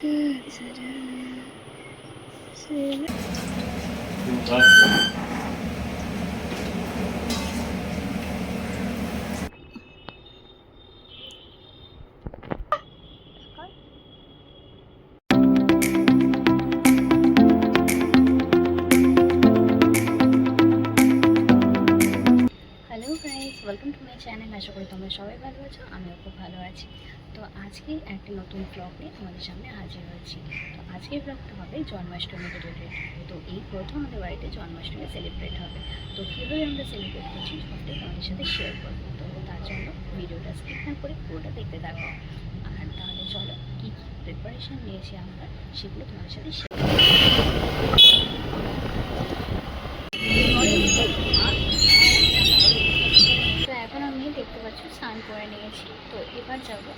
Hello guys, welcome to my channel. আশা করি তোমরা সবাই ভালো আছো, আমিও খুব ভালো আছি। তো আজকে একটা নতুন ব্লগ নিয়ে তোমাদের সামনে হাজির হয়েছি। তো আজকের ব্লগটা হবে জন্মাষ্টমী রিলেটেড। তো এই প্রথম আমাদের বাড়িতে জন্মাষ্টমী সেলিব্রেট হবে। তো কীভাবে আমরা সেলিব্রেট করছি সবটাই তোমাদের সাথে শেয়ার করবো। তো তার জন্য ভিডিওটা স্কিপ না করে পুরোটা দেখতে থাকো। আর তাহলে চলো কী কী প্রিপারেশান নিয়েছি আমরা সেগুলো তোমাদের সাথে শেয়ার করবো। তো এখন আমি দেখতে পাচ্ছি স্নান করে নিয়েছি। তো এবার যাবো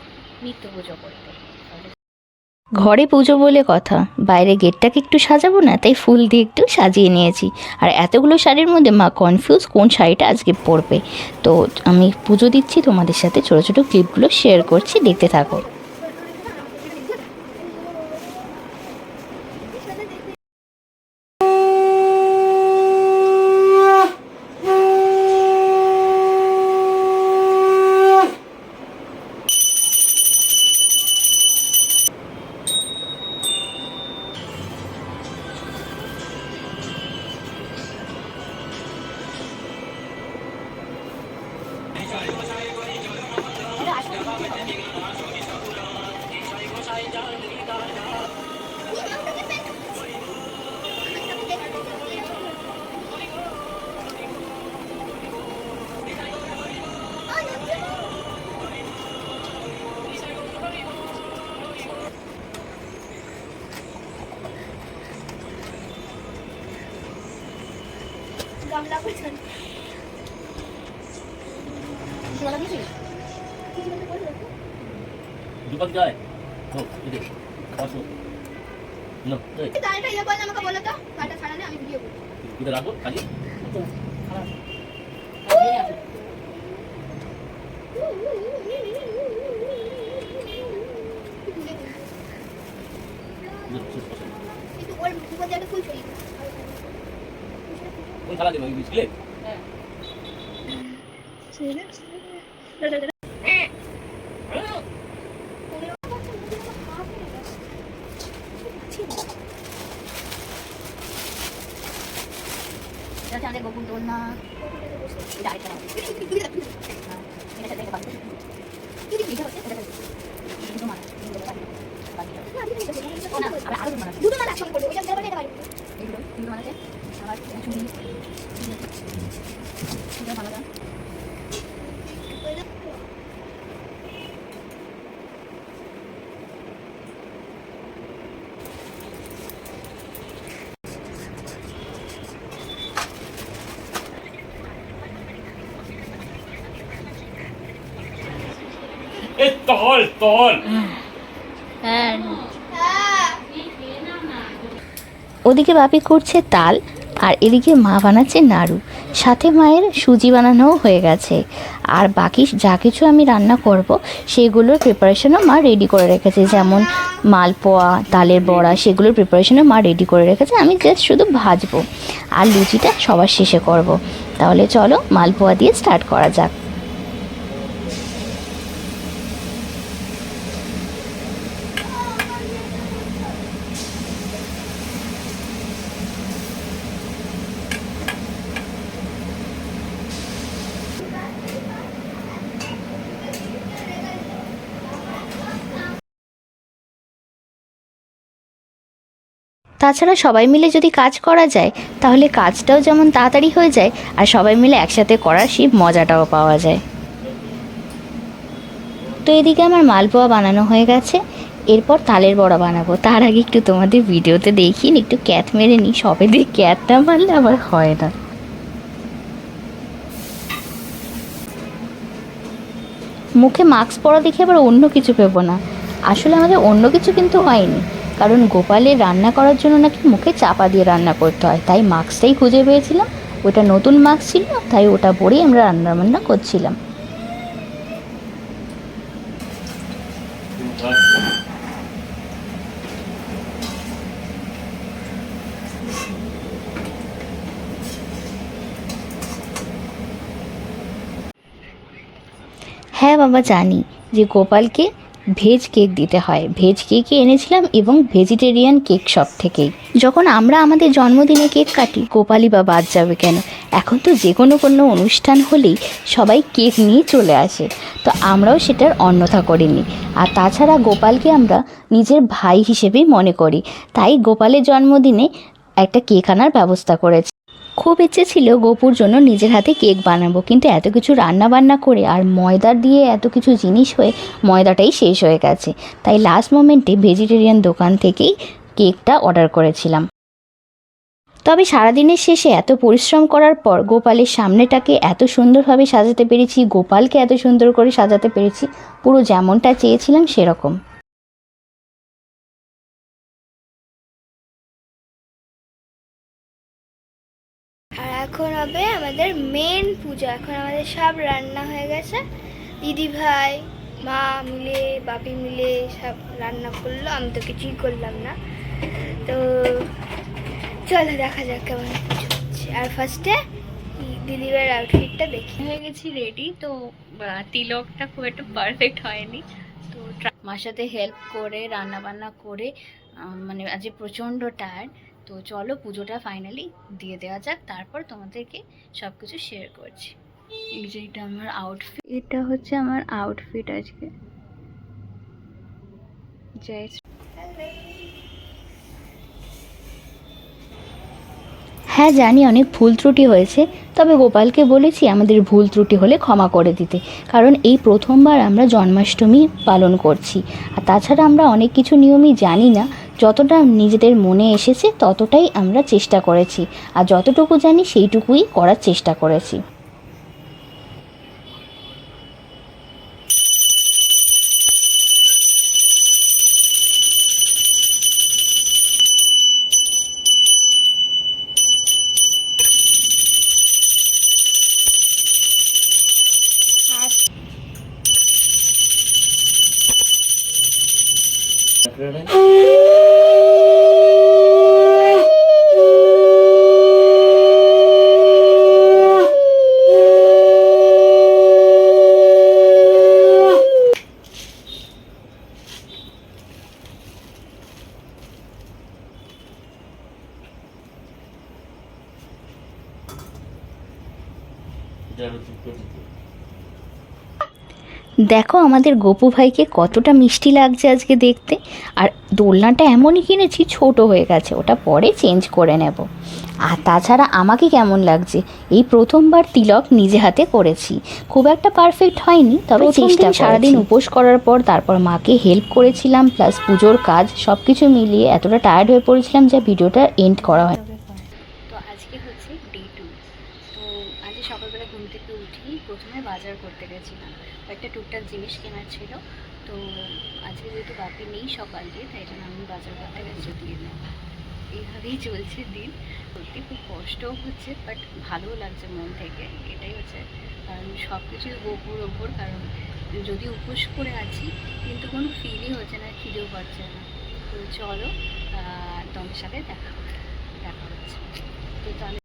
নিত্য পুজো করতে। ঘরে পুজো বলে কথা, বাইরে গেটটাকে একটু সাজাবো না, তাই ফুল দিয়ে একটু সাজিয়ে নিয়েছি। আর এতগুলো শাড়ির মধ্যে মা কনফিউজ কোন শাড়িটা আজকে পরবে। তো আমি পুজো দিচ্ছি, তোমাদের সাথে ছোটো ছোটো ক্লিপগুলো শেয়ার করছি, দেখতে থাকো। দীপক জয় রাখবো কাজে কোন খেলা দেবো বিস্কুলে আমাদের গোকুল দোলনা এটা আরেকটা দুটো মালা একসঙ্গে করবো, ওইটা দেওয়া যেতে পারে। এইগুলো দুটো মালাতে আবার চুড়ি মালাটা তল ওদিকে বাপি করছে তাল, আর এদিকে মা বানাচ্ছে নাড়ু, সাথে মায়ের সুজি বানানোও হয়ে গেছে। আর বাকি যা কিছু আমি রান্না করব সেগুলোর প্রিপারেশনও মা রেডি করে রেখেছে, যেমন মালপোয়া, তালের বড়া, সেগুলোর প্রিপারেশনও মা রেডি করে রেখেছে। আমি জাস্ট শুধু ভাজবো, আর লুচিটা সবার শেষে করব। তাহলে চলো মালপোয়া দিয়ে স্টার্ট করা যাক। তাছাড়া সবাই মিলে যদি কাজ করা যায় তাহলে কাজটাও যেমন তাড়াতাড়ি হয়ে যায়, আর সবাই মিলে একসাথে করার সেই মজাটাও পাওয়া যায়। তো এদিকে আমার মালপোয়া বানানো হয়ে গেছে, এরপর তালের বড়া বানাবো। তার আগে একটু তোমাদের ভিডিওতে দেখিয়ে একটু ক্যাথ মেরে নিই, সবে দিয়ে ক্যাথ না মারলে আবার হয় না। মুখে মাস্ক পরা দেখে আবার অন্য কিছু পেবো না। আসলে আমাদের অন্য কিছু কিন্তু হয়নি, কারণ গোপালের রান্না করার জন্য নাকি মুখে চাপা দিয়ে রান্না করতে হয়, তাই মাস্কটাই খুঁজে পেয়েছিলাম। ওটা নতুন মাস্ক ছিল, তাই ওটা পরেই আমরা রান্নাবান্না করছিলাম। হ্যাঁ বাবা, জানি যে গোপালকে ভেজ কেক দিতে হয়। ভেজ কেকই এনেছিলাম এবং ভেজিটেরিয়ান কেক সব থেকেই। যখন আমরা আমাদের জন্মদিনে কেক কাটি, গোপালই বা বাদ যাবে কেন? এখন তো যে কোনো অনুষ্ঠান হলেই সবাই কেক নিয়ে চলে আসে, তো আমরাও সেটার অন্যথা করিনি। আর তাছাড়া গোপালকে আমরা নিজের ভাই হিসেবেই মনে করি, তাই গোপালের জন্মদিনে একটা কেক আনার ব্যবস্থা করেছি। খুব ইচ্ছে ছিল গোপুর জন্য নিজের হাতে কেক বানাবো, কিন্তু এত কিছু রান্না বান্না করে আর ময়দা দিয়ে এত কিছু জিনিস হয়ে ময়দাটাই শেষ হয়ে গেছে, তাই লাস্ট মোমেন্টে ভেজিটেরিয়ান দোকান থেকেই কেকটা অর্ডার করেছিলাম। তবে সারাদিনের শেষে এত পরিশ্রম করার পর গোপালের সামনেটাকে এত সুন্দরভাবে সাজাতে পেরেছি, গোপালকে এত সুন্দর করে সাজাতে পেরেছি, পুরো যেমনটা চেয়েছিলাম সেরকম। আর এখন হবে আমাদের মেন পুজো। এখন আমাদের সব রান্না হয়ে গেছে, দিদি ভাই মা মিলে বাপি মিলে সব রান্না করলো, আমি তো কিছুই করলাম না। তো চলো দেখা যাক কেমন পুজো হচ্ছে। আর ফার্স্টে দিদিভাইয়ের আউটফিটটা দেখি। হয়ে গেছি রেডি। তো তিলকটা খুব একটা পারফেক্ট হয়নি, তো মার সাথে হেল্প করে রান্না বান্না করে মানে আজ প্রচণ্ড টায়ার্ড। তো চলো পুজোটা ফাইনালি দিয়ে দেওয়া যাক, তারপর তোমাদেরকে সব কিছু শেয়ার করছি। এই যে এটা আমার আউটফিট, এটা হচ্ছে আমার আউটফিট আজকে। জয় শ্রী। হ্যাঁ জানি অনেক ভুল ত্রুটি হয়েছে, তবে গোপালকে বলেছি আমাদের ভুল ত্রুটি হলে ক্ষমা করে দিতে, কারণ এই প্রথমবার আমরা জন্মাষ্টমী পালন করছি। আর তাছাড়া আমরা অনেক কিছু নিয়মই জানি না, যতটা নিজেদের মনে এসেছে ততটাই আমরা চেষ্টা করেছি, আর যতটুকু জানি সেইটুকুই করার চেষ্টা করেছি। দেখো আমাদের গোপু ভাইকে কতটা মিষ্টি লাগছে আজকে দেখতে। আর দোলনাটা এমনই কিনেছি, ছোট হয়ে গেছে, ওটা পরে চেঞ্জ করে নেব। আর তাছাড়া আমাকে কেমন লাগছে, এই প্রথমবার তিলক নিজে হাতে করেছি, খুব একটা পারফেক্ট হয়নি, তবে চেষ্টা। সারাদিন উপোস করার পর তারপর মাকে হেল্প করেছিলাম, প্লাস পুজোর কাজ সব কিছু মিলিয়ে এতটা টায়ার্ড হয়ে পড়েছিলাম যে ভিডিওটা এন্ড করা হয়। তো আজকে হচ্ছে ডে 2। তো আজ সকালবেলা ঘুম থেকে উঠেই প্রথমে বাজার করতে গেছিলাম, একটা টুকটাক জিনিস কেনার ছিল। তো আজকে যেহেতু বাপি নেই সকাল দিয়ে, তাই জন্য আমি বাজার করতে গেছি দিয়ে। এইভাবেই চলছে দিন। সত্যি খুব কষ্টও হচ্ছে, বাট ভালোও লাগছে মন থেকে, এটাই হচ্ছে কারণ সব কিছুই গোপুর ওপর। কারণ যদি উপোস করে আছি কিন্তু কোনো ফিলই হচ্ছে না, খিদেও পাচ্ছে না। তো চলো তোমার সাথে দেখা হচ্ছে। তো তাহলে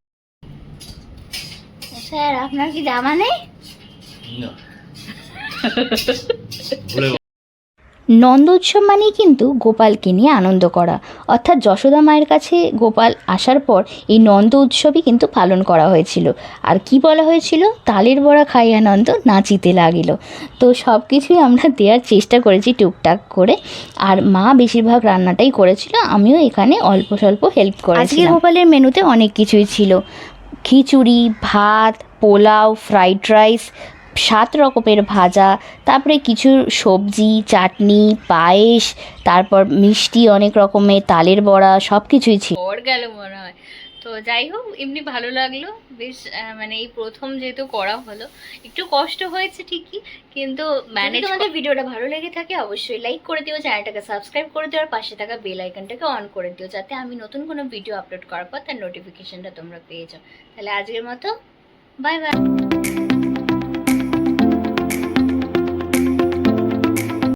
স্যার আপনার কি জামা নেই? নন্দ উৎসব মানেই কিন্তু গোপালকে নিয়ে আনন্দ করা, অর্থাৎ যশোদা মায়ের কাছে গোপাল আসার পর এই নন্দ উৎসবই কিন্তু পালন করা হয়েছিল। আর কি বলা হয়েছিল, তালের বড়া খাইয়া নন্দ নাচিতে লাগিল। তো সব কিছুই আমরা দেওয়ার চেষ্টা করেছি টুকটাক করে, আর মা বেশিরভাগ রান্নাটাই করেছিল, আমিও এখানে অল্প স্বল্প হেল্প করেছি। আজকে গোপালের মেনুতে অনেক কিছুই ছিল, খিচুড়ি, ভাত, পোলাও, ফ্রাইড রাইস, 7 রকমের ভাজা, তারপরে কিছু সবজি, চাটনি, পায়েস, তারপর মিষ্টি অনেক রকমের, তালের বড়া, সব কিছুই ছিল। ওর গেল মনে হয়। তো যাই হোক, এমনি ভালো লাগলো বেশ। মানে এই প্রথম যেহেতু করা হলো, একটু কষ্ট হয়েছে ঠিকই, কিন্তু ম্যানেজ। তোমাদের ভিডিওটা ভালো লেগে থাকে অবশ্যই লাইক করে দিও, চ্যানেলটাকে সাবস্ক্রাইব করে দিও, আর পাশে থাকা বেল আইকনটাকে অন করে দিও, যাতে আমি নতুন কোনো ভিডিও আপলোড করার পর তার নোটিফিকেশনটা তোমরা পেয়ে যাও। তাহলে আজকের মতো বাই বাই।